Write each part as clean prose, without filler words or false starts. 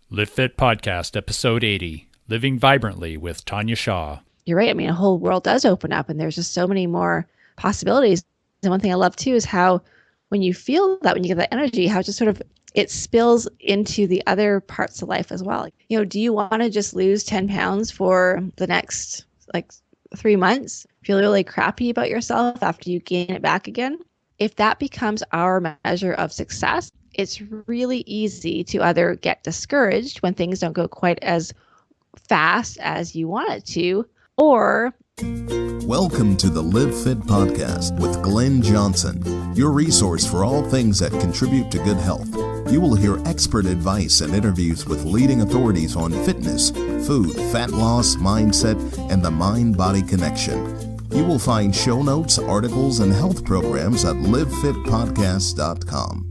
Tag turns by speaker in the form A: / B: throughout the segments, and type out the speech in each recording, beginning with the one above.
A: Live Fit Podcast, Episode 80, Living Vibrantly with Tanja Shaw.
B: You're right. I mean, a whole world does open up and there's just so many more possibilities. And one thing I love too is how when you feel that, when you get that energy, how it just sort of, it spills into the other parts of life as well. You know, do you want to just lose 10 pounds for the next 3 months? Feel really crappy about yourself after you gain it back again? If that becomes our measure of success, it's really easy to either get discouraged when things don't go quite as fast as you want it to, or...
C: Welcome to the Live Fit Podcast with Glenn Johnson, your resource for all things that contribute to good health. You will hear expert advice and interviews with leading authorities on fitness, food, fat loss, mindset, and the mind-body connection. You will find show notes, articles, and health programs at livefitpodcast.com.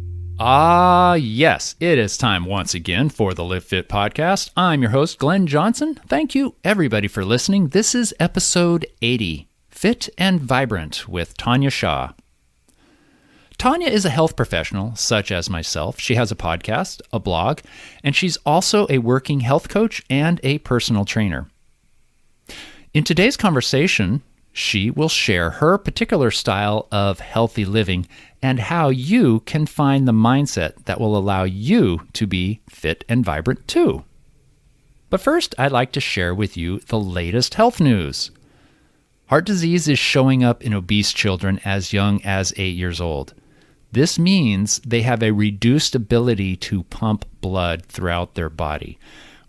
A: Yes, it is time once again for the Live Fit Podcast. I'm your host, Glenn Johnson. Thank you, everybody, for listening. This is episode 80, Fit and Vibrant with Tanja Shaw. Tanya is a health professional, such as myself. She has a podcast, a blog, and she's also a working health coach and a personal trainer. In today's conversation, she will share her particular style of healthy living and how you can find the mindset that will allow you to be fit and vibrant too. But first, I'd like to share with you the latest health news. Heart disease is showing up in obese children as young as 8 years old. This means they have a reduced ability to pump blood throughout their body,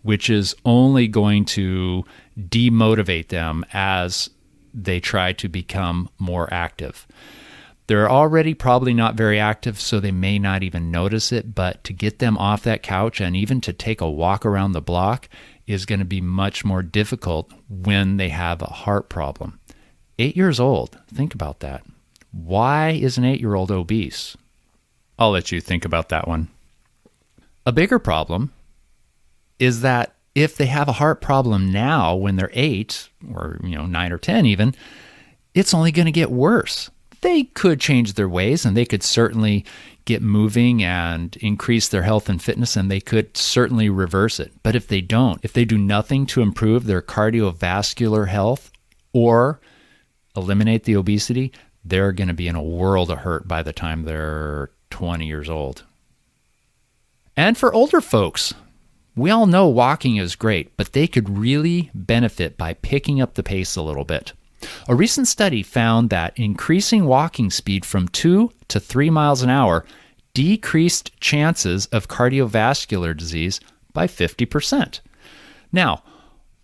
A: which is only going to demotivate them as they try to become more active. They're already probably not very active, so they may not even notice it, but to get them off that couch and even to take a walk around the block is going to be much more difficult when they have a heart problem. 8 years old, think about that. Why is an 8-year-old obese? I'll let you think about that one. A bigger problem is that if they have a heart problem now when they're 8 or 9 or 10 even, it's only going to get worse. They could change their ways and they could certainly get moving and increase their health and fitness, and they could certainly reverse it. But if they don't, if they do nothing to improve their cardiovascular health or eliminate the obesity, they're going to be in a world of hurt by the time they're 20 years old. And for older folks, we all know walking is great, but they could really benefit by picking up the pace a little bit. A recent study found that increasing walking speed from 2 to 3 miles an hour decreased chances of cardiovascular disease by 50%. Now,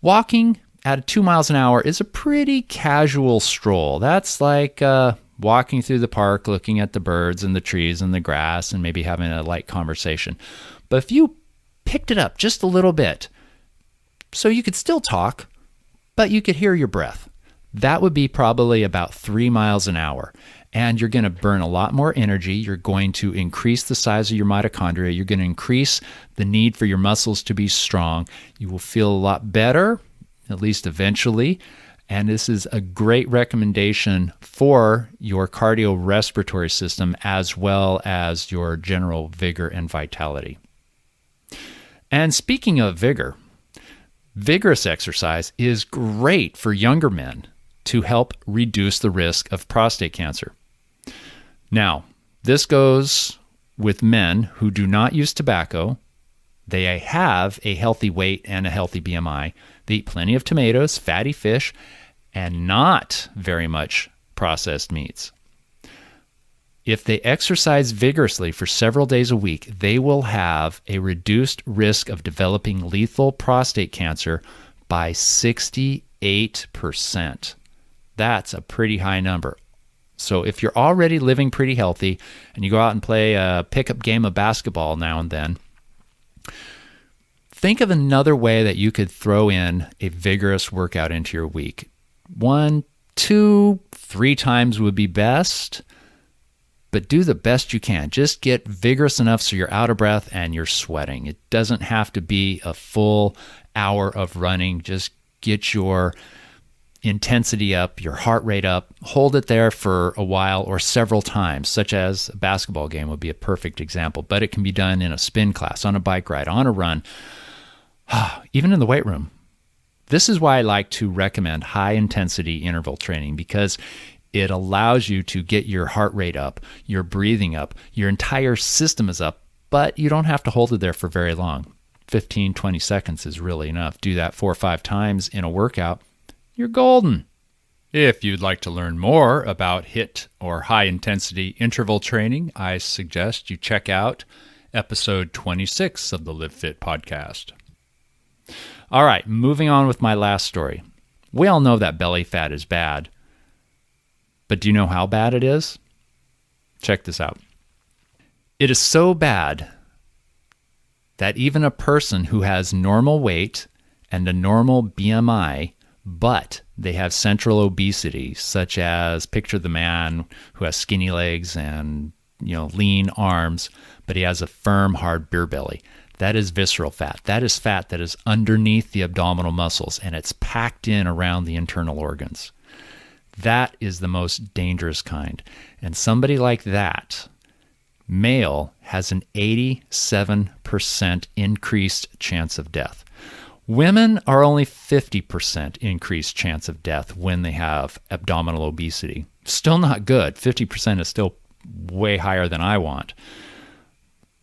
A: walking at 2 miles an hour is a pretty casual stroll. That's like walking through the park, looking at the birds and the trees and the grass and maybe having a light conversation. But if you picked it up just a little bit, so you could still talk, but you could hear your breath, that would be probably about 3 miles an hour. And you're going to burn a lot more energy. You're going to increase the size of your mitochondria. You're going to increase the need for your muscles to be strong. You will feel a lot better, at least eventually. And this is a great recommendation for your cardiorespiratory system as well as your general vigor and vitality. And speaking of vigor, vigorous exercise is great for younger men to help reduce the risk of prostate cancer. Now, this goes with men who do not use tobacco. They have a healthy weight and a healthy BMI. They eat plenty of tomatoes, fatty fish, and not very much processed meats. If they exercise vigorously for several days a week, they will have a reduced risk of developing lethal prostate cancer by 68%. That's a pretty high number. So if you're already living pretty healthy and you go out and play a pickup game of basketball now and then, think of another way that you could throw in a vigorous workout into your week. 1, 2, 3 times would be best. But do the best you can. Just get vigorous enough so you're out of breath and you're sweating. It doesn't have to be a full hour of running. Just get your intensity up, your heart rate up. Hold it there for a while or several times, such as a basketball game would be a perfect example. But it can be done in a spin class, on a bike ride, on a run, even in the weight room. This is why I like to recommend high-intensity interval training, because it allows you to get your heart rate up, your breathing up, your entire system is up, but you don't have to hold it there for very long. 15, 20 seconds is really enough. Do that 4 or 5 times in a workout, you're golden. If you'd like to learn more about HIIT or high-intensity interval training, I suggest you check out episode 26 of the Live Fit podcast. All right, moving on with my last story. We all know that belly fat is bad, but do you know how bad it is? Check this out. It is so bad that even a person who has normal weight and a normal BMI, but they have central obesity, such as picture the man who has skinny legs and lean arms, but he has a firm, hard beer belly. That is visceral fat. That is fat that is underneath the abdominal muscles, and it's packed in around the internal organs. That is the most dangerous kind. And somebody like that, male, has an 87% increased chance of death. Women are only 50% increased chance of death when they have abdominal obesity. Still not good. 50% is still way higher than I want,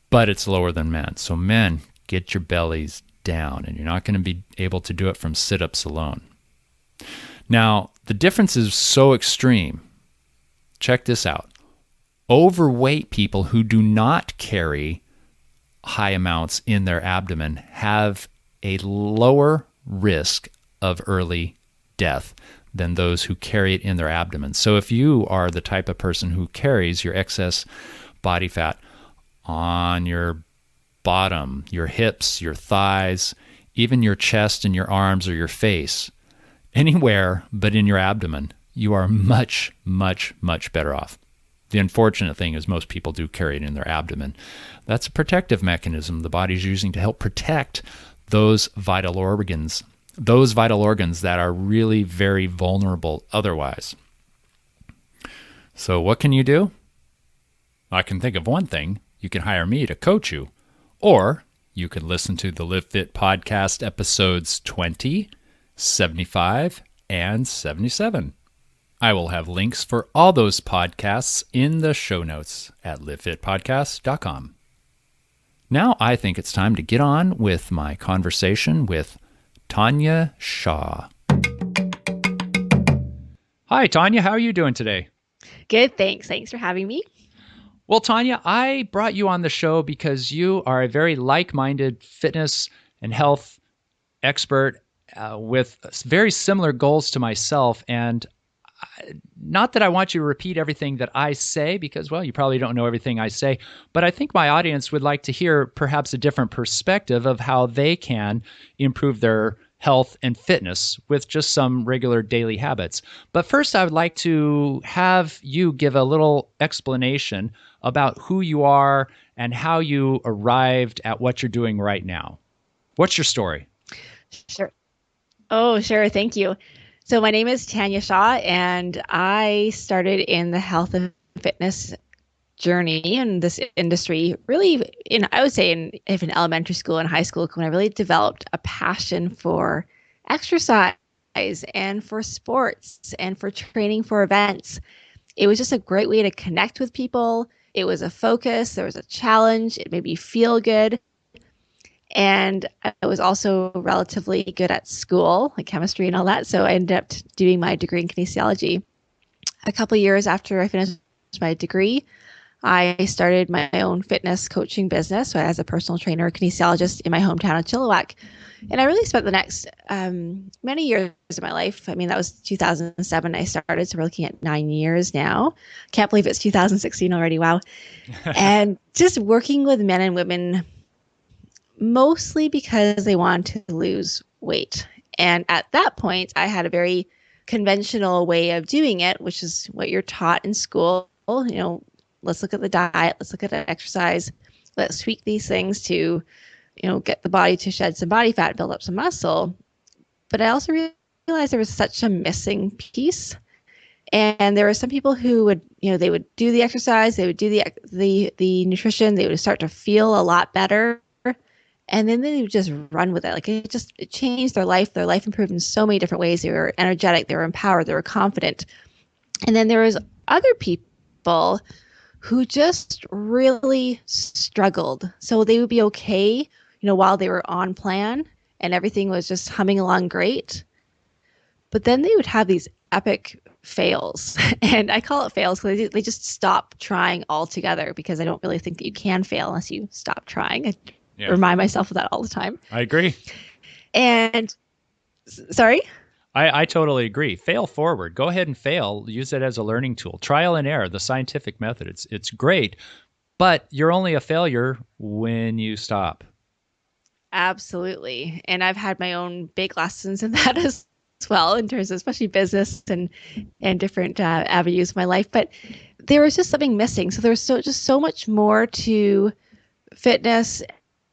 A: but it's lower than men. So men, get your bellies down, and you're not going to be able to do it from sit-ups alone. Now, the difference is so extreme. Check this out. Overweight people who do not carry high amounts in their abdomen have a lower risk of early death than those who carry it in their abdomen. So if you are the type of person who carries your excess body fat on your bottom, your hips, your thighs, even your chest and your arms or your face, anywhere but in your abdomen, you are much, much, much better off. The unfortunate thing is most people do carry it in their abdomen. That's a protective mechanism the body's using to help protect those vital organs that are really very vulnerable otherwise. So what can you do? I can think of one thing. You can hire me to coach you, or you can listen to the Live Fit podcast episodes 20, 75, and 77. I will have links for all those podcasts in the show notes at livefitpodcast.com. Now I think it's time to get on with my conversation with Tanja Shaw. Hi, Tanya. How are you doing today?
B: Good, thanks. Thanks for having me.
A: Well, Tanya, I brought you on the show because you are a very like-minded fitness and health expert with very similar goals to myself. And not that I want you to repeat everything that I say because, well, you probably don't know everything I say, but I think my audience would like to hear perhaps a different perspective of how they can improve their health and fitness with just some regular daily habits. But first, I would like to have you give a little explanation about who you are and how you arrived at what you're doing right now. What's your story?
B: Sure. Oh, sure. Thank you. So my name is Tanja Shaw, and I started in the health and fitness journey in this industry really I would say in elementary school and high school, when I really developed a passion for exercise and for sports and for training for events. It was just a great way to connect with people. It was a focus. There was a challenge. It made me feel good. And I was also relatively good at school, like chemistry and all that. So I ended up doing my degree in kinesiology. A couple of years after I finished my degree, I started my own fitness coaching business. So as a personal trainer, kinesiologist in my hometown of Chilliwack. And I really spent the next many years of my life. I mean, that was 2007 I started. So we're looking at 9 years now. Can't believe it's 2016 already. Wow. And just working with men and women mostly because they wanted to lose weight. And at that point, I had a very conventional way of doing it, which is what you're taught in school. Let's look at the diet, let's look at the exercise, let's tweak these things to, get the body to shed some body fat, build up some muscle. But I also realized there was such a missing piece. And there were some people who would, they would do the exercise, they would do the nutrition, they would start to feel a lot better. And then they would just run with it. Like it changed their life. Their life improved in so many different ways. They were energetic, they were empowered, they were confident. And then there was other people who just really struggled. So they would be okay, while they were on plan and everything was just humming along great. But then they would have these epic fails. And I call it fails because they just stop trying altogether, because I don't really think that you can fail unless you stop trying. I remind myself of that all the time.
A: I agree.
B: And sorry?
A: I totally agree. Fail forward. Go ahead and fail. Use it as a learning tool. Trial and error, the scientific method. It's great, but you're only a failure when you stop.
B: Absolutely. And I've had my own big lessons in that as well, in terms of especially business and different avenues of my life. But there was just something missing. So there was just so much more to fitness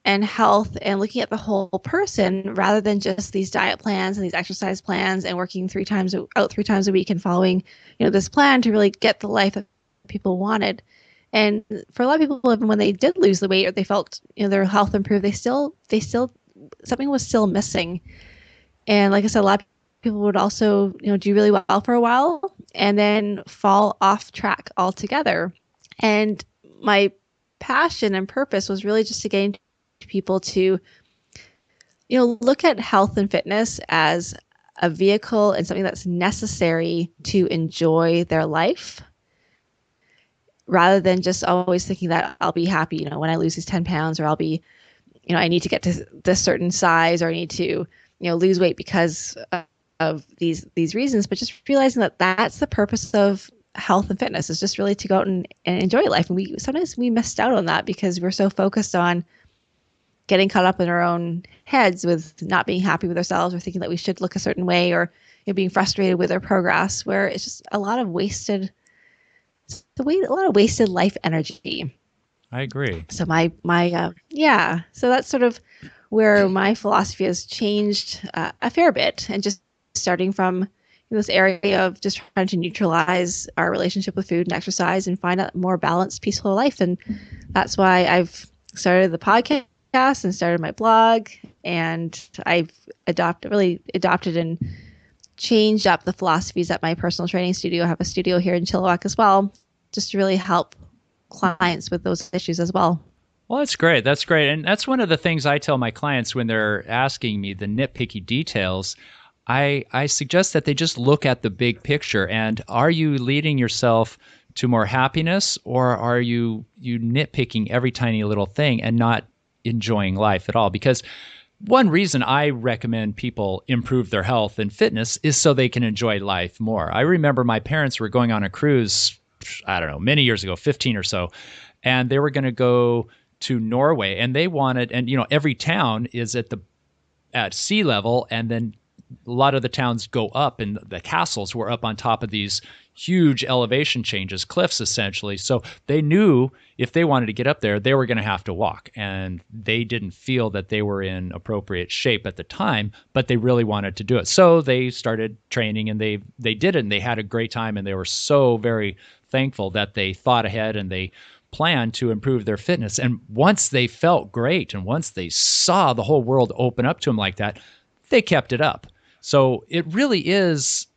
B: and health and looking at the whole person, rather than just these diet plans and these exercise plans and working 3 times a week and following, this plan to really get the life that people wanted. And for a lot of people, even when they did lose the weight or they felt, their health improved, they still something was still missing. And like I said, a lot of people would also, do really well for a while and then fall off track altogether. And my passion and purpose was really just to get into people to, look at health and fitness as a vehicle and something that's necessary to enjoy their life, rather than just always thinking that I'll be happy, when I lose these 10 pounds, or I'll be, I need to get to this certain size, or I need to, lose weight because of these reasons. But just realizing that that's the purpose of health and fitness, is just really to go out and enjoy life. And sometimes we missed out on that because we're so focused on getting caught up in our own heads with not being happy with ourselves, or thinking that we should look a certain way, or being frustrated with our progress, where it's just a lot of wasted life energy.
A: I agree.
B: So so that's sort of where my philosophy has changed a fair bit, and just starting from this area of just trying to neutralize our relationship with food and exercise and find a more balanced, peaceful life. And that's why I've started the podcast and started my blog, and I've adopted and changed up the philosophies at my personal training studio. I have a studio here in Chilliwack as well, just to really help clients with those issues as well.
A: Well, that's great. That's great. And that's one of the things I tell my clients when they're asking me the nitpicky details. I suggest that they just look at the big picture. And are you leading yourself to more happiness, or are you nitpicking every tiny little thing and not enjoying life at all? Because one reason I recommend people improve their health and fitness is so they can enjoy life more. I remember my parents were going on a cruise, I don't know, many years ago, 15 or so, and they were going to go to Norway, and they wanted, and every town is at sea level, and then a lot of the towns go up, and the castles were up on top of these huge elevation changes, cliffs essentially. So they knew if they wanted to get up there, they were going to have to walk. And they didn't feel that they were in appropriate shape at the time, but they really wanted to do it. So they started training, and they did it, and they had a great time. And they were so very thankful that they thought ahead and they planned to improve their fitness. And once they felt great, and once they saw the whole world open up to them like that, they kept it up. So it really is,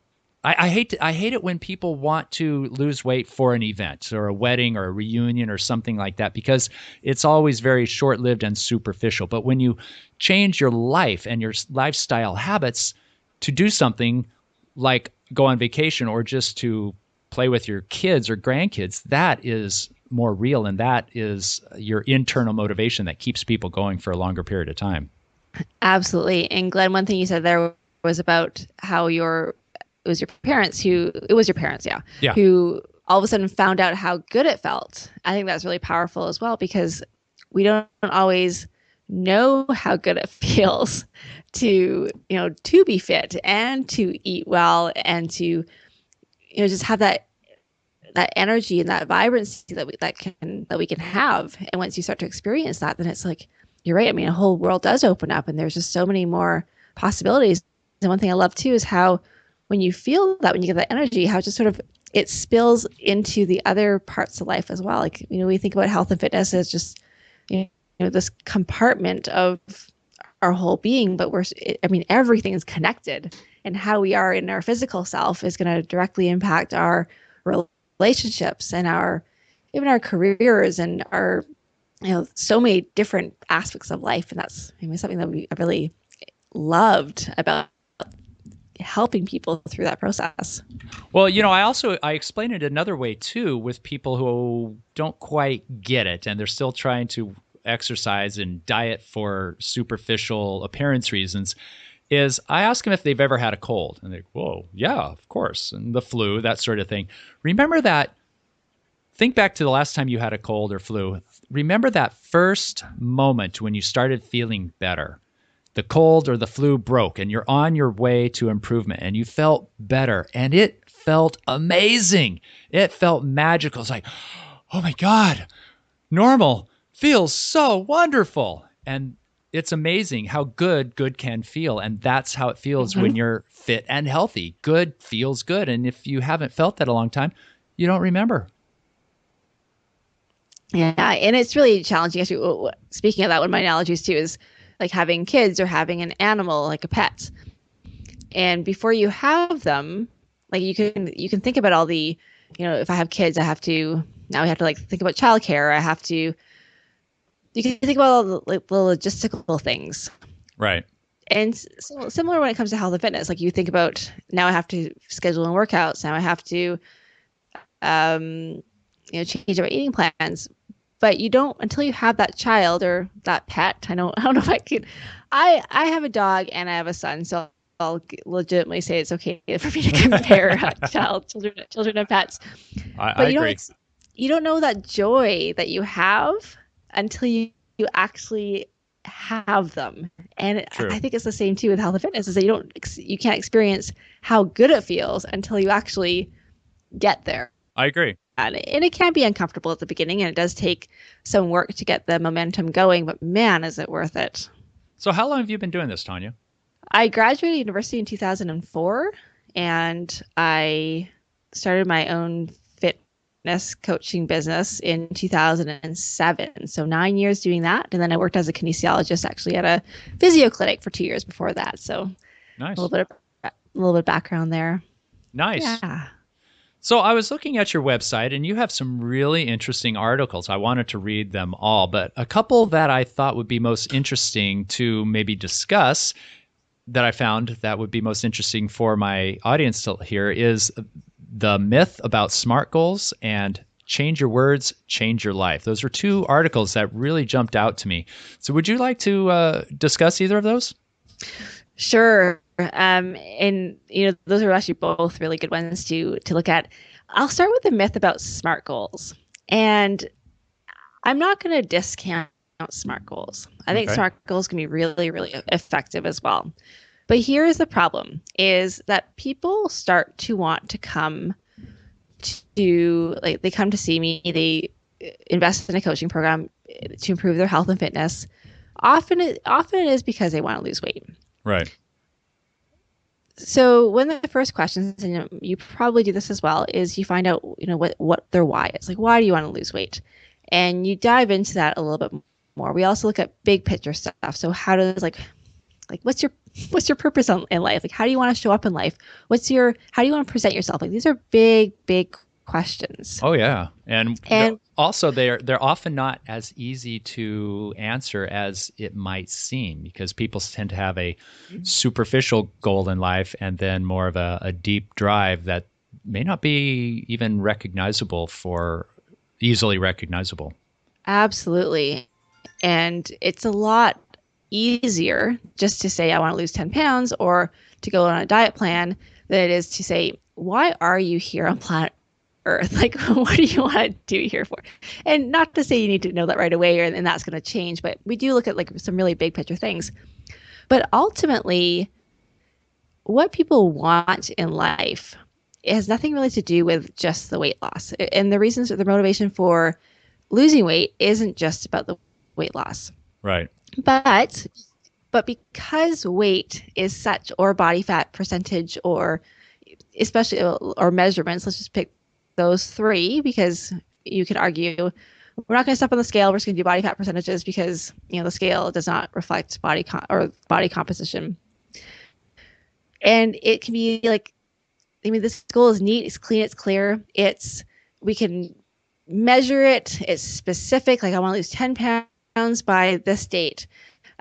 A: I hate it when people want to lose weight for an event or a wedding or a reunion or something like that, because it's always very short-lived and superficial. But when you change your life and your lifestyle habits to do something like go on vacation or just to play with your kids or grandkids, that is more real, and that is your internal motivation that keeps people going for a longer period of time.
B: Absolutely. And Glenn, one thing you said there was about how it was your parents, who all of a sudden found out how good it felt. I think that's really powerful as well, because we don't always know how good it feels to be fit and to eat well and to just have that energy and that vibrancy that we can have. And once you start to experience that, then it's like, you're right. I mean, a whole world does open up, and there's just so many more possibilities. And one thing I love too is how when you feel that, when you get that energy, how it just sort of it spills into the other parts of life as well. Like, we think about health and fitness as just, this compartment of our whole being, but everything is connected, and how we are in our physical self is going to directly impact our relationships and even our careers and our, so many different aspects of life. And that's something that I really loved about helping people through that process.
A: Well, I explain it another way too, with people who don't quite get it and they're still trying to exercise and diet for superficial appearance reasons, is I ask them if they've ever had a cold, and they're, whoa, yeah, of course, and the flu, that sort of thing. Think back to the last time you had a cold or flu. Remember that first moment when you started feeling better. The cold or the flu broke and you're on your way to improvement and you felt better, and it felt amazing. It felt magical. It's like, oh my God, normal feels so wonderful. And it's amazing how good can feel. And that's how it feels when you're fit and healthy. Good feels good. And if you haven't felt that a long time, you don't remember.
B: Yeah. And it's really challenging. Actually, speaking of that, one of my analogies too is like having kids or having an animal, like a pet. And before you have them, like you can think about all the, if I have kids, we have to like think about childcare. You can think about all the logistical things.
A: Right.
B: And so similar when it comes to health and fitness, like you think about, now I have to schedule in workouts. Now I have to, change my eating plans. But you don't, until you have that child or that pet. I don't know if I could. I have a dog and I have a son, so I'll legitimately say it's okay for me to compare children and pets.
A: I agree.
B: You don't know that joy that you have until you actually have them. And I think it's the same too with health and fitness, is that you can't experience how good it feels until you actually get there.
A: I agree.
B: And it can be uncomfortable at the beginning, and it does take some work to get the momentum going, but man, is it worth it.
A: So how long have you been doing this, Tanya?
B: I graduated university in 2004, and I started my own fitness coaching business in 2007. So 9 years doing that. And then I worked as a kinesiologist actually at a physio clinic for 2 years before that. So
A: nice.
B: A little bit of background there.
A: Nice.
B: Yeah.
A: So I was looking at your website, and you have some really interesting articles. I wanted to read them all, but a couple that I thought would be most interesting to maybe discuss, that I found that would be most interesting for my audience to hear, is the myth about SMART goals and change your words, change your life. Those are two articles that really jumped out to me. So would you like to discuss either of those?
B: Sure. And those are actually both really good ones to look at. I'll start with the myth about SMART goals. And I'm not going to discount SMART goals. I think SMART goals can be really, really effective as well. But here's the problem, is that people start to want to come to, like, they come to see me, they invest in a coaching program to improve their health and fitness. Often it is because they want to lose weight.
A: Right.
B: So one of the first questions, and you probably do this as well, is you find out, what their why is. Like, why do you want to lose weight? And you dive into that a little bit more. We also look at big picture stuff. So how does what's your purpose in life? Like, how do you want to show up in life? How do you want to present yourself? Like, these are big, big questions.
A: Oh yeah. And also they're often not as easy to answer as it might seem, because people tend to have a superficial goal in life and then more of a deep drive that may not be even easily recognizable.
B: Absolutely. And it's a lot easier just to say, I want to lose 10 pounds or to go on a diet plan than it is to say, why are you here on planet Earth? Like, what do you want to do here for? And not to say you need to know that right away and that's going to change, but we do look at like some really big picture things. But ultimately, what people want in life, it has nothing really to do with just the weight loss. And the motivation for losing weight isn't just about the weight loss.
A: Right.
B: But because weight is such, or body fat percentage, or especially, or measurements, let's just pick those three, because you could argue we're not going to step on the scale. We're just going to do body fat percentages because, the scale does not reflect body composition. And it can be like, this goal is neat, it's clean, it's clear. We can measure it. It's specific. Like, I want to lose 10 pounds by this date.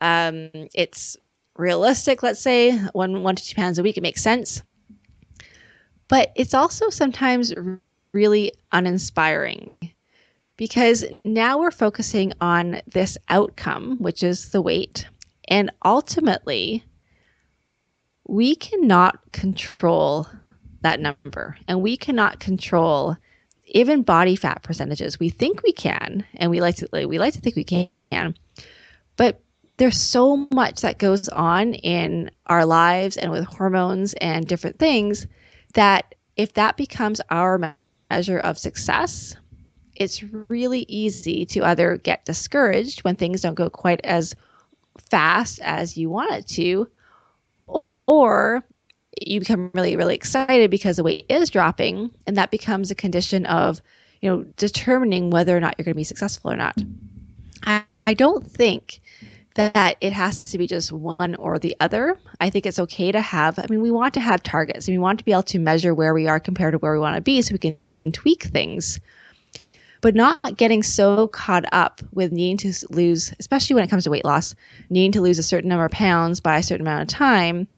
B: It's realistic. Let's say 1 to 2 pounds a week. It makes sense. But it's also sometimes really uninspiring because now we're focusing on this outcome, which is the weight. And ultimately, we cannot control that number, and we cannot control even body fat percentages. We think we can, and we like to think we can, but there's so much that goes on in our lives and with hormones and different things that if that becomes our measure of success, it's really easy to either get discouraged when things don't go quite as fast as you want it to, or you become really, really excited because the weight is dropping, and that becomes a condition of, determining whether or not you're going to be successful or not. I don't think that it has to be just one or the other. I think it's okay to have, we want to have targets, and we want to be able to measure where we are compared to where we want to be so we can tweak things, but not getting so caught up with needing to lose, especially when it comes to weight loss, needing to lose a certain number of pounds by a certain amount of time.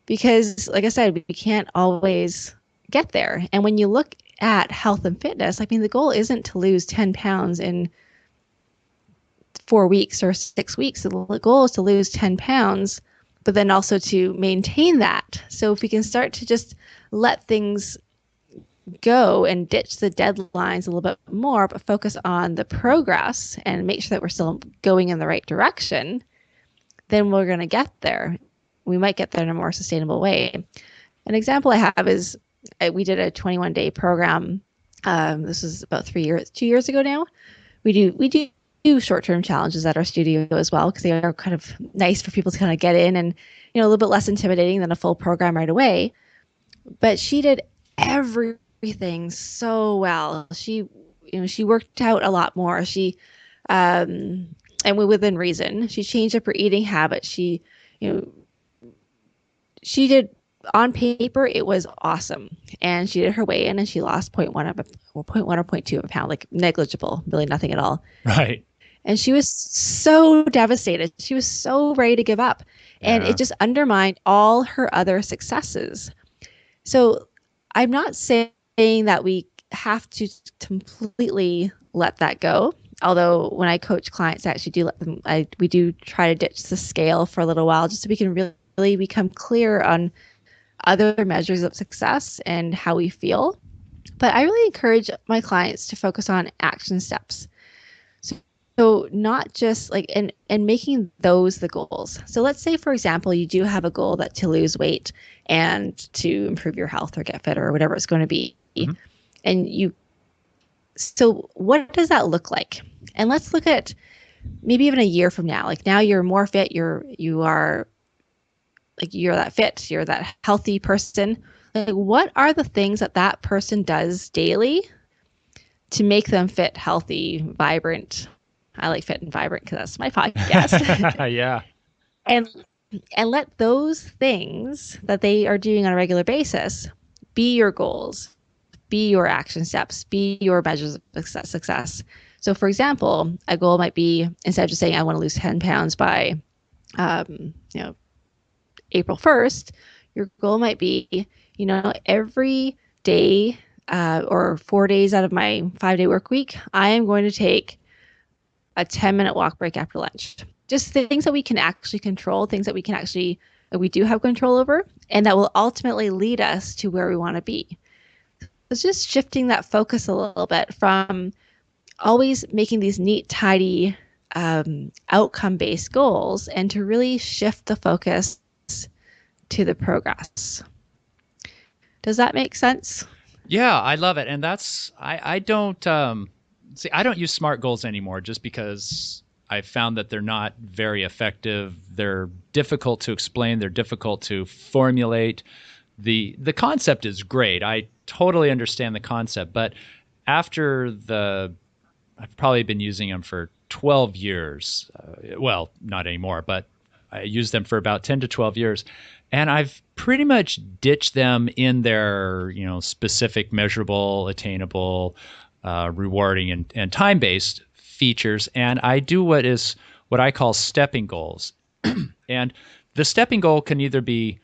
B: Because, like I said, we can't always get there. And when you look at health and fitness, the goal isn't to lose 10 pounds in 4 weeks or 6 weeks. The goal is to lose 10 pounds, but then also to maintain that. So if we can start to just let things go and ditch the deadlines a little bit more, but focus on the progress and make sure that we're still going in the right direction, then we're going to get there. We might get there in a more sustainable way. An example I have is we did a 21-day program. This was about 2 years ago now. We do short-term challenges at our studio as well because they are kind of nice for people to kind of get in and, a little bit less intimidating than a full program right away. But she did everything so well. She worked out a lot more. And within reason, she changed up her eating habits. She did, on paper, it was awesome. And she did her weigh-in and she lost 0.1 or 0.2 of a pound, like negligible, really nothing at all.
A: Right.
B: And she was so devastated. She was so ready to give up. And it just undermined all her other successes. So I'm not saying that we have to completely let that go. Although when I coach clients, I actually do let them, we do try to ditch the scale for a little while just so we can really become clear on other measures of success and how we feel. But I really encourage my clients to focus on action steps. So not just and making those the goals. So let's say, for example, you do have a goal that to lose weight and to improve your health or get fitter or whatever it's going to be. Mm-hmm. And so what does that look like? And let's look at maybe even a year from now. Like now you're more fit, you are you're that fit, you're that healthy person. Like what are the things that person does daily to make them fit, healthy, vibrant? I like fit and vibrant because that's my podcast.
A: Yeah.
B: And let those things that they are doing on a regular basis be your goals, be your action steps, be your measures of success. So for example, a goal might be, instead of just saying I want to lose 10 pounds by April 1st, your goal might be, every day or 4 days out of my 5-day work week, I am going to take a 10-minute walk break after lunch. Just things that we can actually control, things that we do have control over, and that will ultimately lead us to where we want to be. It's just shifting that focus a little bit from always making these neat, tidy, outcome-based goals, and to really shift the focus to the progress. Does that make sense?
A: Yeah, I love it. And I don't use SMART goals anymore just because I found that they're not very effective. They're difficult to explain. They're difficult to formulate. The concept is great. I totally understand the concept, but after the I've probably been using them for 12 years. Well, not anymore, but I used them for about 10 to 12 years. And I've pretty much ditched them in their, specific, measurable, attainable, rewarding, and time-based features. And I do what I call stepping goals. And the stepping goal can either be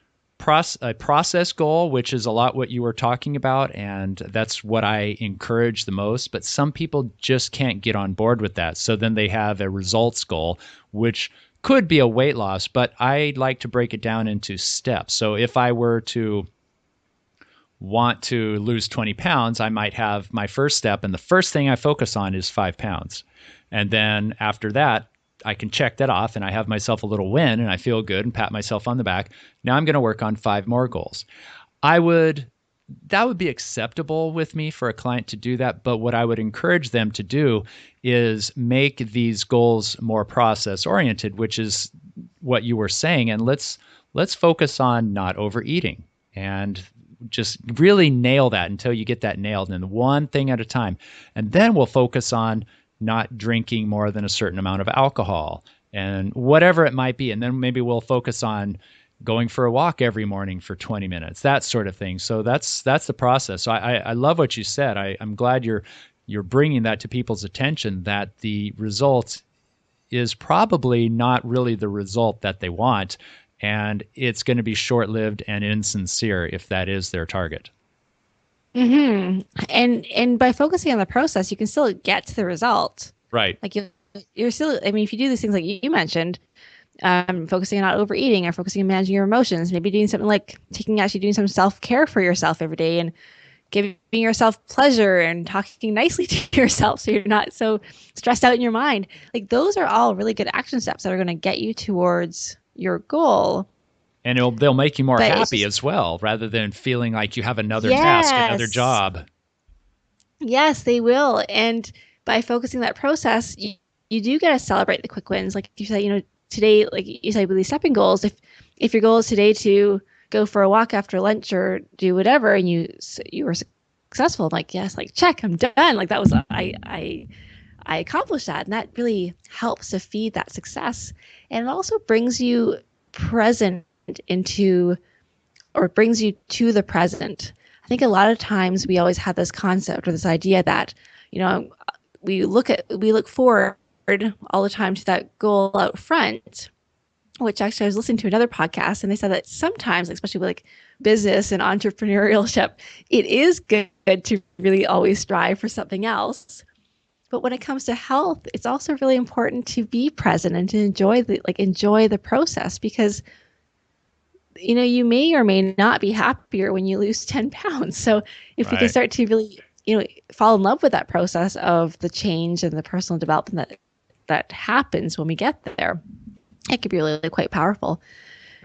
A: a process goal, which is a lot what you were talking about, and that's what I encourage the most. But some people just can't get on board with that. So then they have a results goal, which could be a weight loss, but I like to break it down into steps. So if I were to want to lose 20 pounds, I might have my first step, and the first thing I focus on is 5 pounds. And then after that, I can check that off, and I have myself a little win, and I feel good and pat myself on the back. Now I'm going to work on 5 more goals. That would be acceptable with me for a client to do that. But what I would encourage them to do is make these goals more process oriented, which is what you were saying. And let's focus on not overeating and just really nail that until you get that nailed, and one thing at a time. And then we'll focus on not drinking more than a certain amount of alcohol and whatever it might be. And then maybe we'll focus on going for a walk every morning for 20 minutes, that sort of thing. So that's the process. So I love what you said. I'm glad you're bringing that to people's attention, that the result is probably not really the result that they want, and it's going to be short-lived and insincere if that is their target.
B: Mm-hmm. And by focusing on the process, you can still get to the result.
A: Right.
B: Like you're still, I mean, if you do these things like you mentioned, focusing on not overeating or focusing on managing your emotions, maybe doing something like doing some self-care for yourself every day and giving yourself pleasure and talking nicely to yourself so you're not so stressed out in your mind. Like those are all really good action steps that are going to get you towards your goal.
A: And they'll make you more happy as well, rather than feeling like you have another task, another job.
B: Yes, they will. And by focusing that process, you do get to celebrate the quick wins. Like you said, today, like you said, with these stepping goals, if your goal is today to go for a walk after lunch or do whatever, and you were successful, I'm like, yes, like check, I'm done. Like that was I accomplished that, and that really helps to feed that success, and it also brings you present brings you to the present. I think a lot of times we always have this concept or this idea that we look forward all the time to that goal out front, which actually I was listening to another podcast, and they said that sometimes, especially with like business and entrepreneurship, it is good to really always strive for something else. But when it comes to health, it's also really important to be present and to enjoy the process, because you may or may not be happier when you lose 10 pounds. So if we can start to really, fall in love with that process of the change and the personal development that happens when we get there, it could be really quite powerful.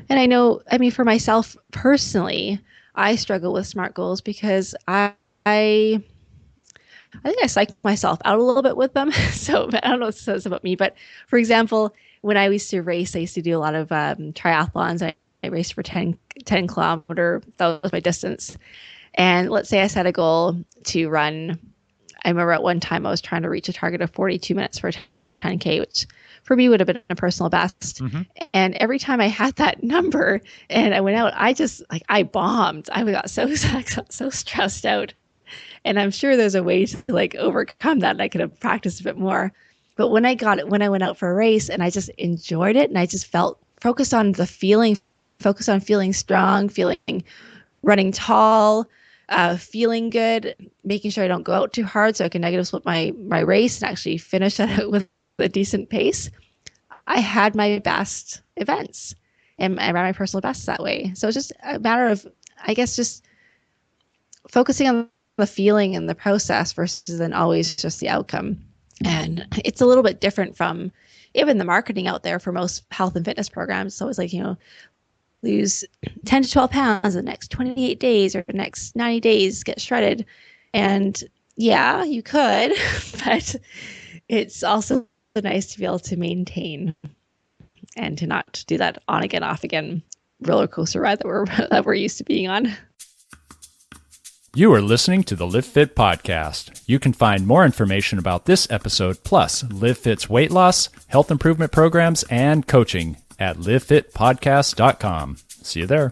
B: And I mean, for myself personally, I struggle with SMART goals because I think I psych myself out a little bit with them. So I don't know what it says about me, but for example, when I used to race, I used to do a lot of triathlons. I raced for 10 kilometer. That was my distance. And let's say I set a goal to run. I remember at one time I was trying to reach a target of 42 minutes for 10K, which for me would have been a personal best. Mm-hmm. And every time I had that number and I went out, I bombed. I got so stressed out. And I'm sure there's a way to overcome that. And I could have practiced a bit more. But when I went out for a race and I just enjoyed it, and I just focused on the feeling, focused on feeling strong, running tall, feeling good, making sure I don't go out too hard so I can negative split my race and actually finish it with a decent pace. I had my best events and I ran my personal best that way. So it's just a matter of, I guess, just focusing on the feeling and the process versus then always just the outcome. And it's a little bit different from even the marketing out there for most health and fitness programs. So it's like, lose 10 to 12 pounds in the next 28 days or the next 90 days, get shredded. And yeah, you could, but it's also nice to be able to maintain and to not do that on again, off again roller coaster ride that we're used to being on.
A: You are listening to the Live Fit podcast. You can find more information about this episode, plus Live Fit's weight loss, health improvement programs, and coaching at livefitpodcast.com. See you there.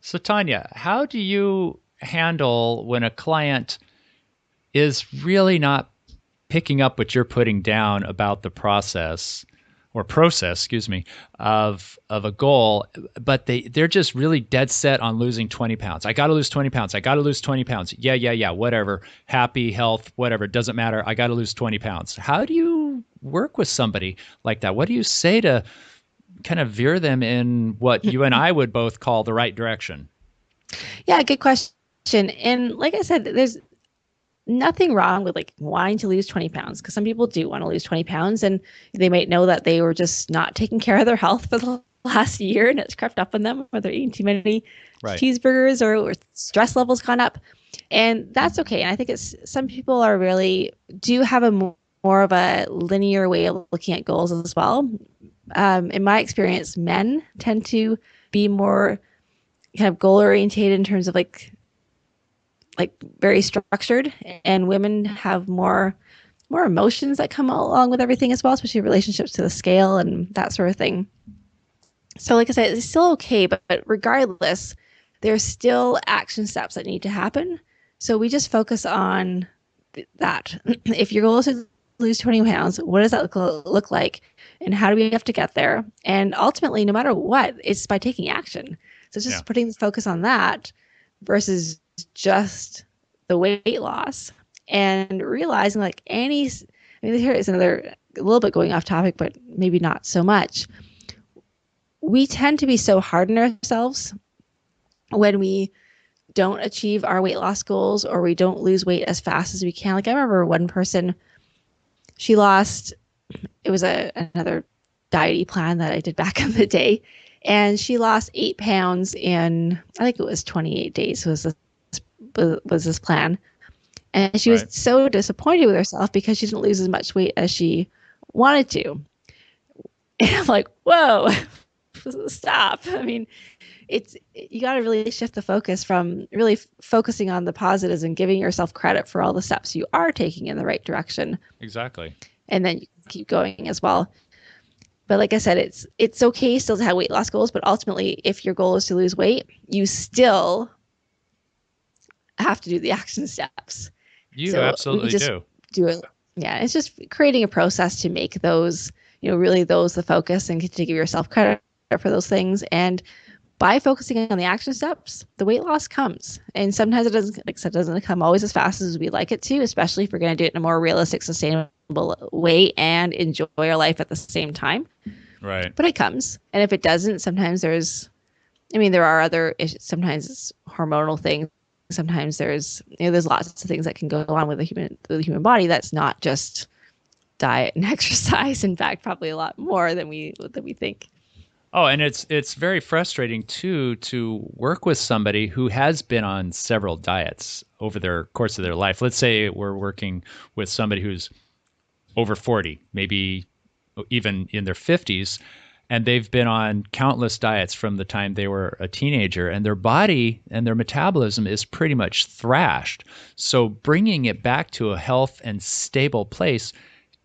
A: So, Tanya, how do you handle when a client is really not picking up what you're putting down about the process, of a goal, but they're just really dead set on losing 20 pounds. I got to lose 20 pounds. I got to lose 20 pounds. Yeah, whatever. Happy, health, whatever. It doesn't matter. I got to lose 20 pounds. How do you work with somebody like that? What do you say to kind of veer them in what you and I would both call the right direction?
B: Yeah, good question. And like I said, there's nothing wrong with like wanting to lose 20 pounds, because some people do want to lose 20 pounds and they might know that they were just not taking care of their health for the last year and it's crept up on them, or they're eating too many cheeseburgers or stress levels gone up. And that's okay. And I think some people are really do have a more of a linear way of looking at goals as well. In my experience, men tend to be more kind of goal oriented in terms of like very structured, and women have more emotions that come along with everything as well, especially relationships to the scale and that sort of thing. So like I said, it's still okay, but regardless, there's still action steps that need to happen. So we just focus on that. If your goal is to lose 20 pounds, what does that look like? And how do we have to get there? And ultimately, no matter what, it's by taking action. So it's just putting the focus on that versus just the weight loss, and realizing like here is another a little bit going off topic, but maybe not so much. We tend to be so hard on ourselves when we don't achieve our weight loss goals or we don't lose weight as fast as we can. Like I remember one person, she lost, it was another diety plan that I did back in the day. And she lost 8 pounds in, I think it was 28 days was this plan. And she was so disappointed with herself because she didn't lose as much weight as she wanted to. And I'm like, whoa, stop. I mean, you got to really shift the focus from really focusing on the positives and giving yourself credit for all the steps you are taking in the right direction.
A: Exactly.
B: And then you keep going as well. But like I said, it's okay still to have weight loss goals, but ultimately, if your goal is to lose weight, you still have to do the action steps.
A: You absolutely
B: do it. Yeah, it's just creating a process to make those, really those the focus, and to give yourself credit for those things. And by focusing on the action steps, the weight loss comes. And sometimes it doesn't come always as fast as we'd like it to, especially if we're going to do it in a more realistic, sustainable way and enjoy our life at the same time.
A: Right.
B: But it comes. And if it doesn't, sometimes there are other issues. Sometimes it's hormonal things. Sometimes there's lots of things that can go on with the human body. That's not just diet and exercise. In fact, probably a lot more than we think.
A: Oh, and it's very frustrating too to work with somebody who has been on several diets over their course of their life. Let's say we're working with somebody who's over 40, maybe even in their 50s, and they've been on countless diets from the time they were a teenager, and their body and their metabolism is pretty much thrashed. So bringing it back to a health and stable place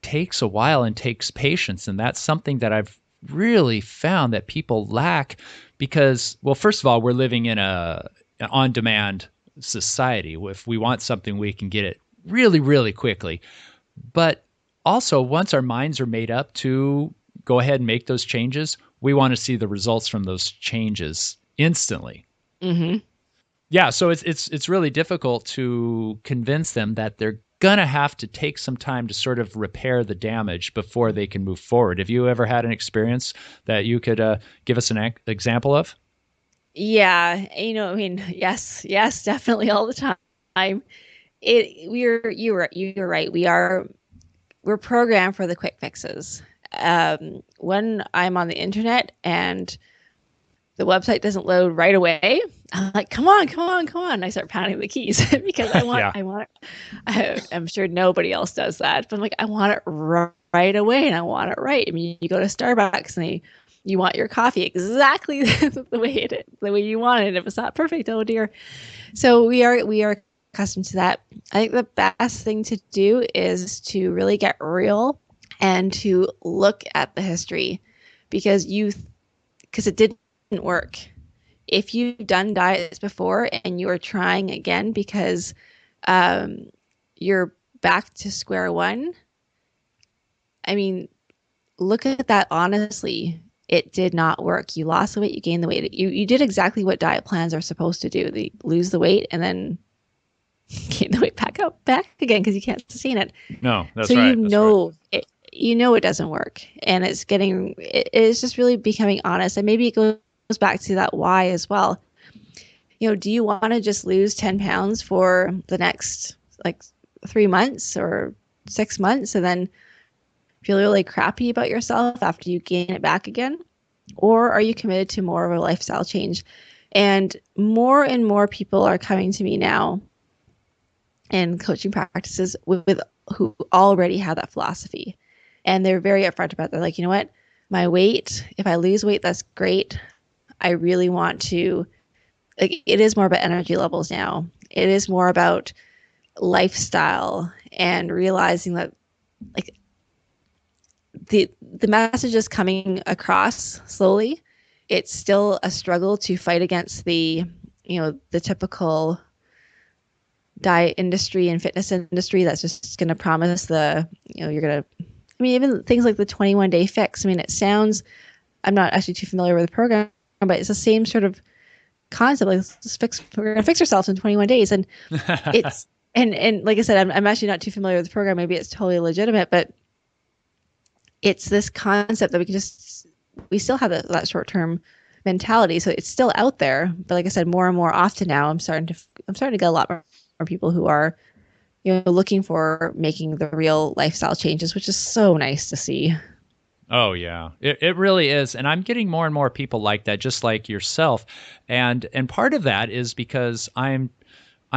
A: takes a while and takes patience, and that's something that I've really found that people lack because, well, first of all, we're living in an on-demand society. If we want something, we can get it really, really quickly. But also, once our minds are made up to go ahead and make those changes, we want to see the results from those changes instantly.
B: Mm-hmm.
A: Yeah, so it's really difficult to convince them that they're gonna have to take some time to sort of repair the damage before they can move forward. Have you ever had an experience that you could give us an example of?
B: Yeah, yes, definitely all the time. You're right. We're programmed for the quick fixes. When I'm on the internet and the website doesn't load right away, I'm like, come on. I start pounding the keys because I want it. I'm sure nobody else does that, but I'm like, I want it right away and I want it right. I mean, you go to Starbucks and you want your coffee exactly the way you want it. If it's not perfect, oh dear. So we are accustomed to that. I think the best thing to do is to really get real and to look at the history, because it didn't work. If you've done diets before and you are trying again because you're back to square one, I mean, look at that honestly. It did not work. You lost the weight, you gained the weight. You did exactly what diet plans are supposed to do. They lose the weight and then gain the weight back again because you can't sustain it.
A: No, that's
B: so
A: right.
B: It doesn't work, and it's just really becoming honest. And maybe it goes back to that why as well. Do you want to just lose 10 pounds for the next 3 months or 6 months and then feel really crappy about yourself after you gain it back again? Or are you committed to more of a lifestyle change? And more people are coming to me now in coaching practices with who already have that philosophy. And they're very upfront about that. They're like, you know what? My weight, if I lose weight, that's great. I really want to, it is more about energy levels now. It is more about lifestyle and realizing that the message is coming across slowly. It's still a struggle to fight against the typical diet industry and fitness industry that's just going to promise even things like the 21-day fix. I mean, it sounds, I'm not actually too familiar with the program, but it's the same sort of concept. Like, we're going to fix ourselves in 21 days. And it's, and like I said, I'm actually not too familiar with the program. Maybe it's totally legitimate, but it's this concept that we still have that short-term mentality. So it's still out there. But like I said, more and more often now, I'm starting to get a lot more people who are, looking for making the real lifestyle changes, which is so nice to see.
A: Oh yeah, it really is. And I'm getting more and more people like that, just like yourself. And part of that is because I'm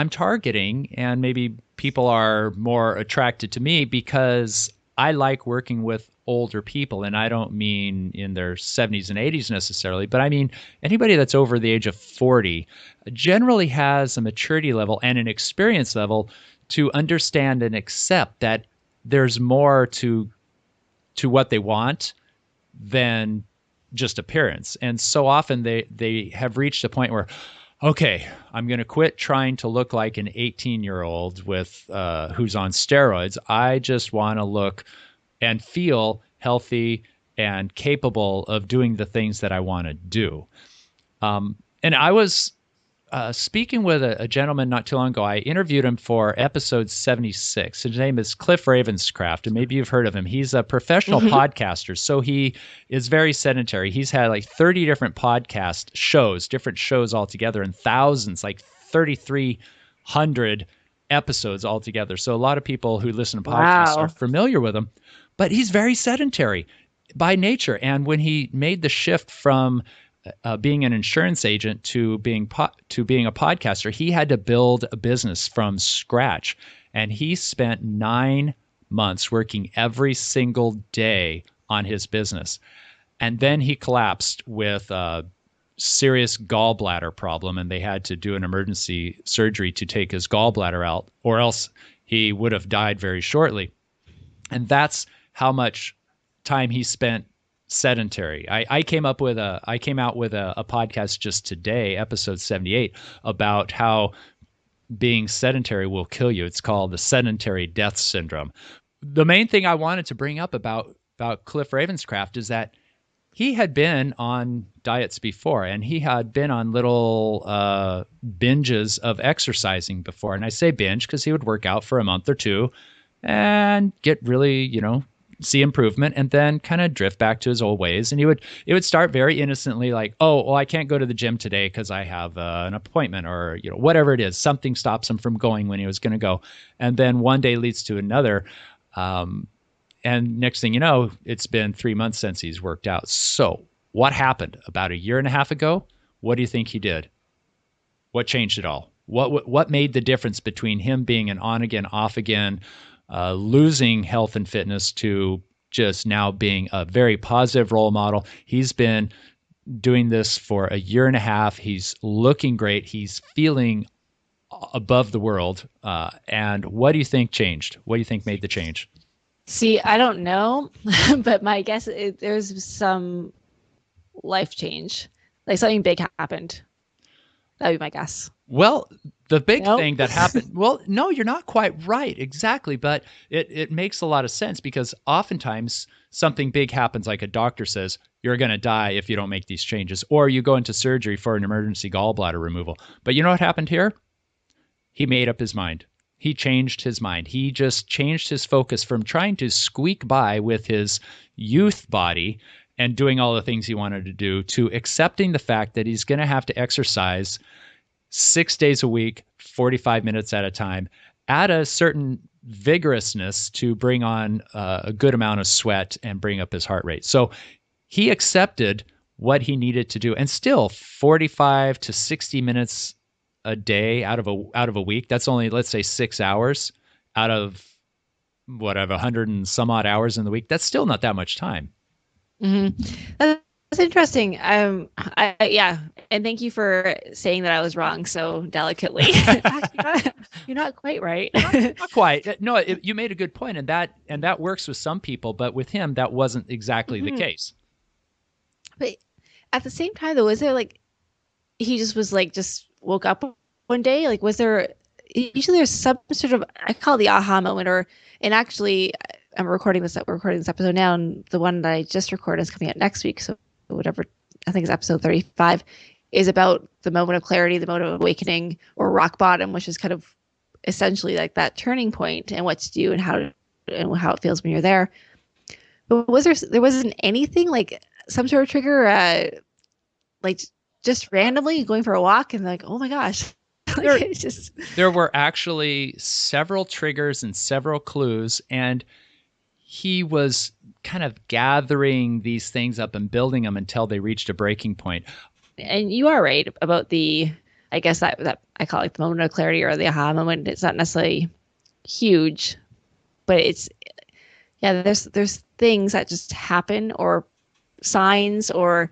A: targeting, and maybe people are more attracted to me because I like working with older people. And I don't mean in their 70s and 80s necessarily, but I mean anybody that's over the age of 40 generally has a maturity level and an experience level to understand and accept that there's more to what they want than just appearance. And so often they have reached a point where, okay, I'm going to quit trying to look like an 18-year-old with who's on steroids. I just want to look and feel healthy and capable of doing the things that I want to do. And I was speaking with a gentleman not too long ago. I interviewed him for episode 76. His name is Cliff Ravenscraft, and maybe you've heard of him. He's a professional podcaster, so he is very sedentary. He's had 30 different podcast shows, different shows altogether, and thousands, 3,300 episodes altogether. So a lot of people who listen to podcasts are familiar with him, but he's very sedentary by nature. And when he made the shift from being an insurance agent to being a podcaster, he had to build a business from scratch. And he spent 9 months working every single day on his business. And then he collapsed with a serious gallbladder problem, and they had to do an emergency surgery to take his gallbladder out, or else he would have died very shortly. And that's how much time he spent sedentary. I came out with a podcast just today, episode 78, about how being sedentary will kill you. It's called the Sedentary Death Syndrome. The main thing I wanted to bring up about Cliff Ravenscraft is that he had been on diets before, and he had been on little binges of exercising before. And I say binge because he would work out for a month or two and get really, see improvement, and then kind of drift back to his old ways. And it would start very innocently, like, oh, well, I can't go to the gym today because I have an appointment, or whatever it is. Something stops him from going when he was going to go, and then one day leads to another. And next thing you know, it's been 3 months since he's worked out. So what happened about a year and a half ago? What do you think he did? What changed it all? What made the difference between him being an on again, off again, losing health and fitness to just now being a very positive role model. He's been doing this for a year and a half. He's looking great. He's feeling above the world. And what do you think changed? What do you think made the change?
B: See, I don't know, but my guess is there's some life change, like something big happened. That would be my guess.
A: Well, the big thing that happened, well, no, you're not quite right. Exactly. But it makes a lot of sense because oftentimes something big happens, like a doctor says, you're going to die if you don't make these changes, or you go into surgery for an emergency gallbladder removal. But you know what happened here? He made up his mind. He changed his mind. He just changed his focus from trying to squeak by with his youth body and doing all the things he wanted to do to accepting the fact that he's going to have to exercise 6 days a week, 45 minutes at a time, at a certain vigorousness to bring on a good amount of sweat and bring up his heart rate. So he accepted what he needed to do, and still 45 to 60 minutes a day out of a week. That's only, let's say, 6 hours out of whatever 100 and some odd hours in the week. That's still not that much time.
B: Mm-hmm. That's interesting. Yeah, and thank you for saying that I was wrong so delicately. You're not quite right.
A: Not quite. No, you made a good point, and that works with some people, but with him, that wasn't exactly the case.
B: But at the same time, though, was there like he just was like just woke up one day? Like, was there usually there's some sort of, I call it the aha moment, and actually we're recording this episode now, and the one that I just recorded is coming out next week. So whatever, I think it's episode 35, is about the moment of clarity, the moment of awakening, or rock bottom, which is kind of essentially like that turning point and what to do and how it feels when you're there. But there wasn't anything like some sort of trigger, like just randomly going for a walk and like, oh my gosh.
A: There were actually several triggers and several clues, and he was kind of gathering these things up and building them until they reached a breaking point.
B: And you are right about I guess that I call it the moment of clarity or the aha moment. It's not necessarily huge, but there's things that just happen, or signs, and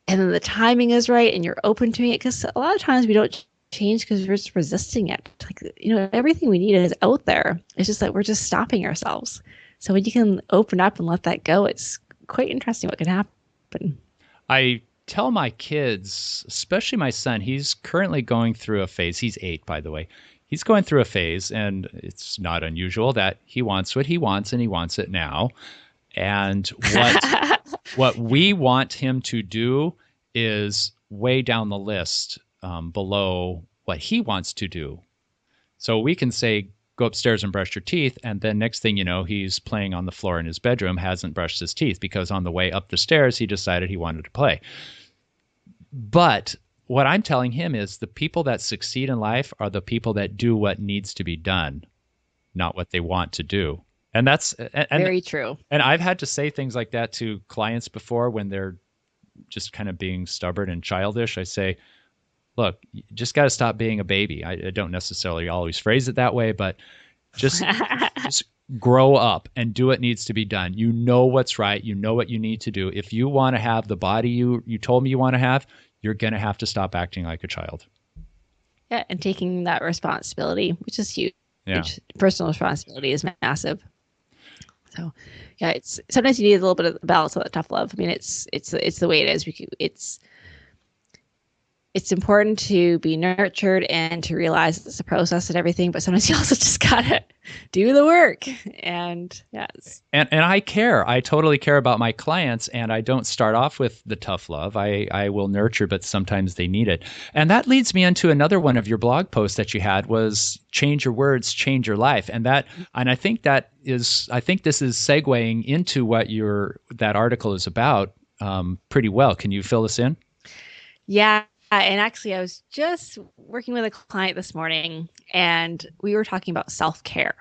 B: then the timing is right and you're open to it, because a lot of times we don't change because we're just resisting it. Like, everything we need is out there. It's just that we're just stopping ourselves. So when you can open up and let that go, it's quite interesting what can happen.
A: I tell my kids, especially my son, he's currently going through a phase. He's 8, by the way. He's going through a phase, and it's not unusual that he wants what he wants, and he wants it now. And what we want him to do is way down the list below what he wants to do. So we can say, go upstairs and brush your teeth, and then next thing you know, he's playing on the floor in his bedroom, hasn't brushed his teeth because on the way up the stairs, he decided he wanted to play. But what I'm telling him is the people that succeed in life are the people that do what needs to be done, not what they want to do. And that's
B: very true. And
A: I've had to say things like that to clients before when they're just kind of being stubborn and childish. I say, look, you just got to stop being a baby. I don't necessarily always phrase it that way, but just grow up and do what needs to be done. You know what's right. You know what you need to do. If you want to have the body you told me you want to have, you're going to have to stop acting like a child.
B: Yeah, and taking that responsibility, which is huge.
A: Yeah.
B: Personal responsibility is massive. So, yeah, it's sometimes you need a little bit of balance with that tough love. I mean, it's the way it is. It's important to be nurtured and to realize it's a process and everything, but sometimes you also just gotta do the work. And yes. And
A: I care. I totally care about my clients, and I don't start off with the tough love. I will nurture, but sometimes they need it. And that leads me into another one of your blog posts that you had was change your words, change your life. And I think this is segueing into what that article is about pretty well. Can you fill us in?
B: Yeah. And actually, I was just working with a client this morning, and we were talking about self-care.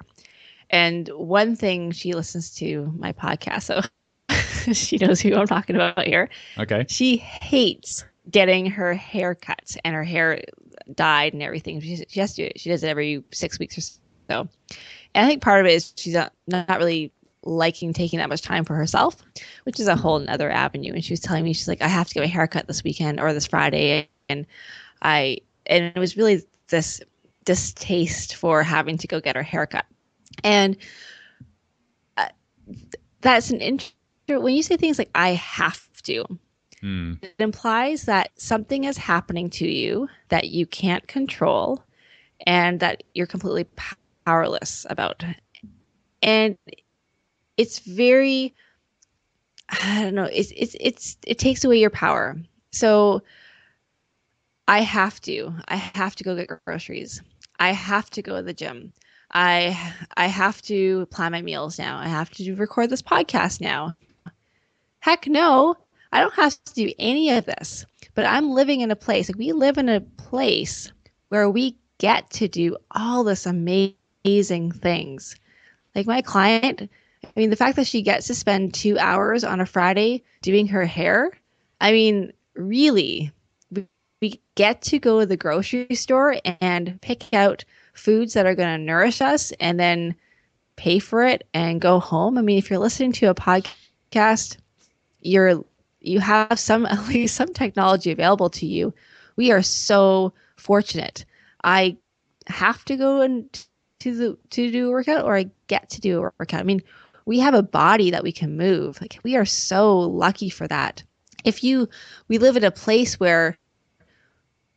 B: And one thing, she listens to my podcast, so she knows who I'm talking about here.
A: Okay.
B: She hates getting her hair cut and her hair dyed and everything. She has to. She does it every 6 weeks or so. And I think part of it is she's not really liking taking that much time for herself, which is a whole nother avenue. And she was telling me, she's like, I have to get my haircut this weekend or this Friday. And it was really this distaste for having to go get her haircut. And that's when you say things like, I have to, it implies that something is happening to you that you can't control and that you're completely powerless about. And it's very, I don't know, it takes away your power. So I have to go get groceries. I have to go to the gym. I have to plan my meals now. I have to record this podcast now. Heck no, I don't have to do any of this. But I'm living in a place, like we live in a place where we get to do all this amazing things. Like my client, I mean, the fact that she gets to spend 2 hours on a Friday doing her hair, I mean, really, we get to go to the grocery store and pick out foods that are going to nourish us and then pay for it and go home. I mean, if you're listening to a podcast, you have at least some technology available to you. We are so fortunate. I have to go to do a workout, or I get to do a workout. I mean, we have a body that we can move. Like, we are so lucky for that. We live in a place where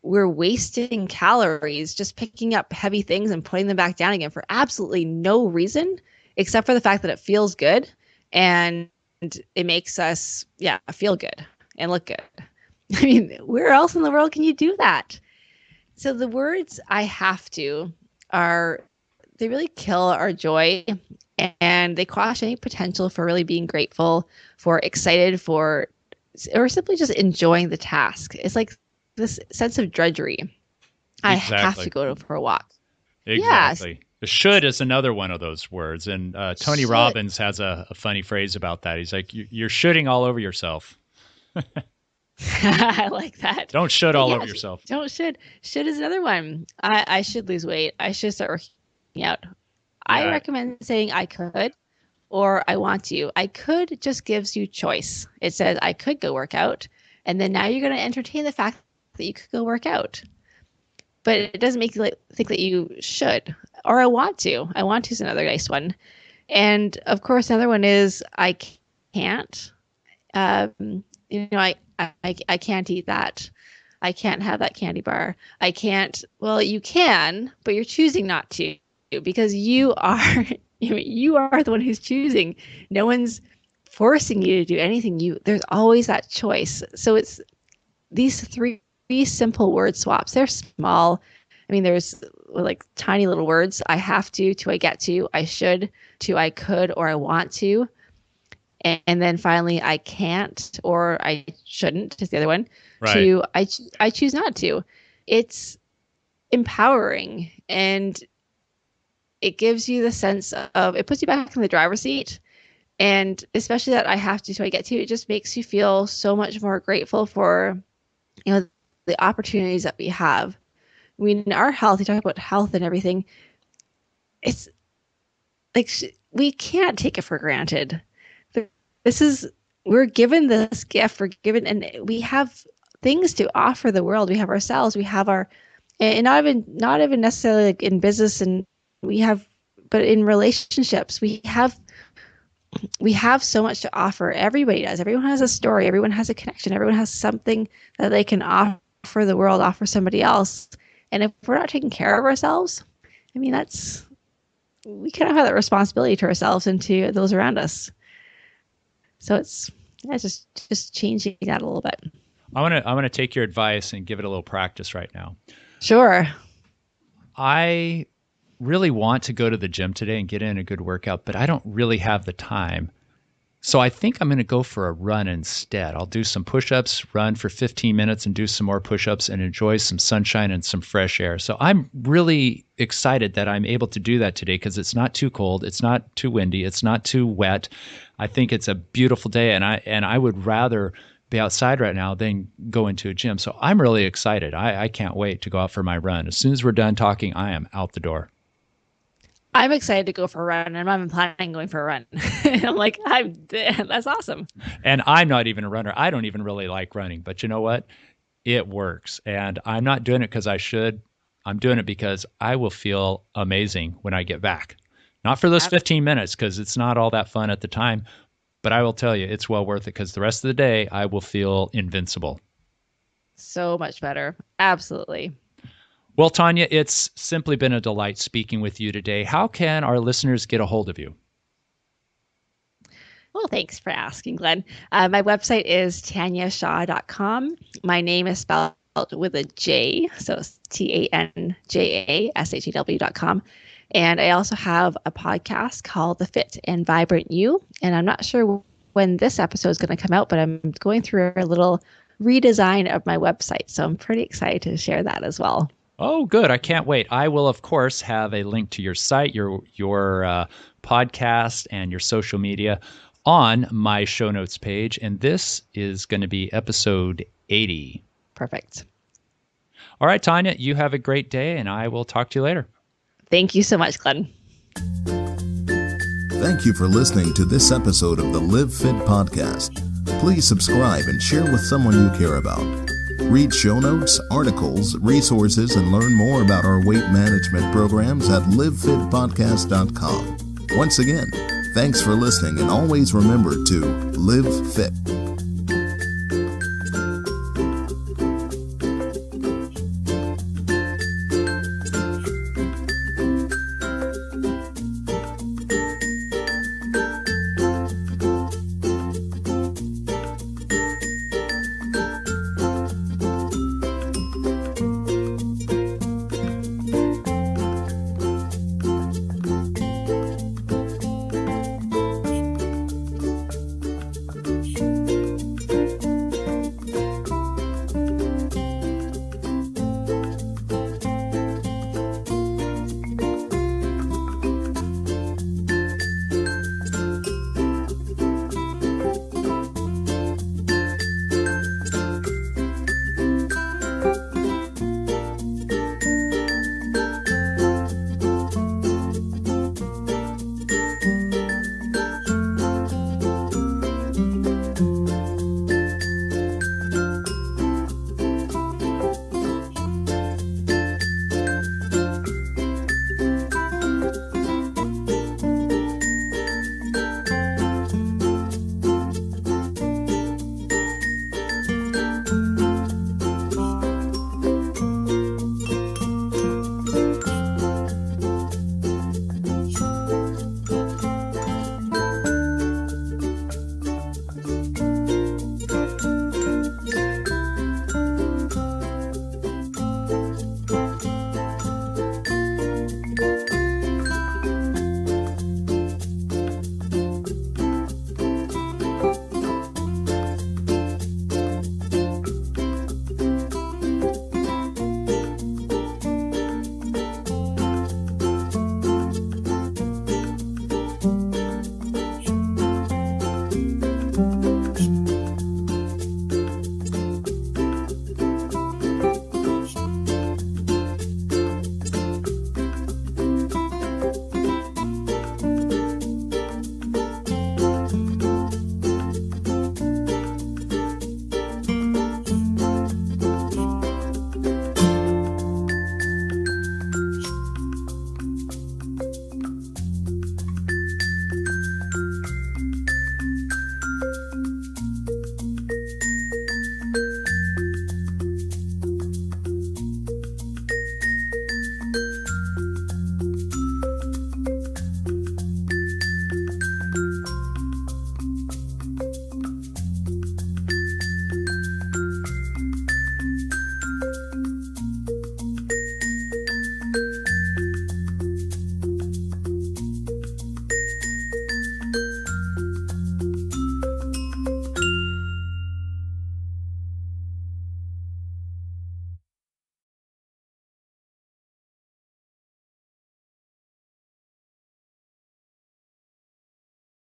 B: we're wasting calories just picking up heavy things and putting them back down again for absolutely no reason, except for the fact that it feels good and it makes us, feel good and look good. I mean, where else in the world can you do that? So the words "I have to" they really kill our joy, and they quash any potential for really being grateful, for excited, for, or simply just enjoying the task. It's like this sense of drudgery. I have to go for a walk.
A: Exactly. Yeah. Should is another one of those words. And Tony Robbins has a funny phrase about that. He's like, you're shoulding all over yourself.
B: I like that.
A: Don't should all over yourself.
B: Don't should. Should is another one. I should lose weight. I should start working out. Yeah. I recommend saying I could or I want to. I could just gives you choice. It says I could go work out. And then now you're going to entertain the fact that you could go work out. But it doesn't make you think that you should. Or I want to. I want to is another nice one. And of course, another one is I can't. I can't eat that. I can't have that candy bar. I can't. Well, you can, but you're choosing not to because you are the one who's choosing. No one's forcing you to do anything. There's always that choice. So it's these three simple word swaps. They're small. I mean, there's like tiny little words. I have to I get to, I should, to I could, or I want to. And then finally, I can't, or I shouldn't is the other one. Right. To I choose not to. It's empowering, and it gives you the sense of, it puts you back in the driver's seat. And especially that I have to I get to, it just makes you feel so much more grateful for, the opportunities that we have. I mean, our health, you talk about health and everything. It's like, we can't take it for granted. We're given this gift, and we have things to offer the world. We have ourselves, we have and not even necessarily like in business, and but in relationships, we have so much to offer. Everybody does. Everyone has a story. Everyone has a connection. Everyone has something that they can offer the world, offer somebody else. And if we're not taking care of ourselves, I mean, we kind of have that responsibility to ourselves and to those around us. So it's just changing that a little bit.
A: I want to take your advice and give it a little practice right now.
B: Sure.
A: I really want to go to the gym today and get in a good workout, but I don't really have the time. So I think I'm going to go for a run instead. I'll do some push-ups, run for 15 minutes and do some more push-ups and enjoy some sunshine and some fresh air. So I'm really excited that I'm able to do that today because it's not too cold, it's not too windy, it's not too wet. I think it's a beautiful day, and I would rather be outside right now than go into a gym. So I'm really excited. I can't wait to go out for my run. As soon as we're done talking, I am out the door.
B: I'm excited to go for a run, and I'm planning on going for a run. I'm like, that's awesome.
A: And I'm not even a runner. I don't even really like running, but you know what? It works. And I'm not doing it because I should. I'm doing it because I will feel amazing when I get back. Not for those 15 minutes, because it's not all that fun at the time, but I will tell you, it's well worth it, because the rest of the day, I will feel invincible.
B: So much better. Absolutely.
A: Well, Tanya, it's simply been a delight speaking with you today. How can our listeners get a hold of you?
B: Well, thanks for asking, Glenn. My website is tanyashaw.com. My name is spelled with a J, so it's TANJASHAW.com. And I also have a podcast called The Fit and Vibrant You. And I'm not sure when this episode is going to come out, but I'm going through a little redesign of my website. So I'm pretty excited to share that as well.
A: Oh, good. I can't wait. I will, of course, have a link to your site, your podcast, and your social media on my show notes page. And this is going to be episode 80.
B: Perfect.
A: All right, Tanya, you have a great day, and I will talk to you later.
B: Thank you so much, Glenn.
C: Thank you for listening to this episode of the Live Fit Podcast. Please subscribe and share with someone you care about. Read show notes, articles, resources, and learn more about our weight management programs at livefitpodcast.com. Once again, thanks for listening, and always remember to live fit.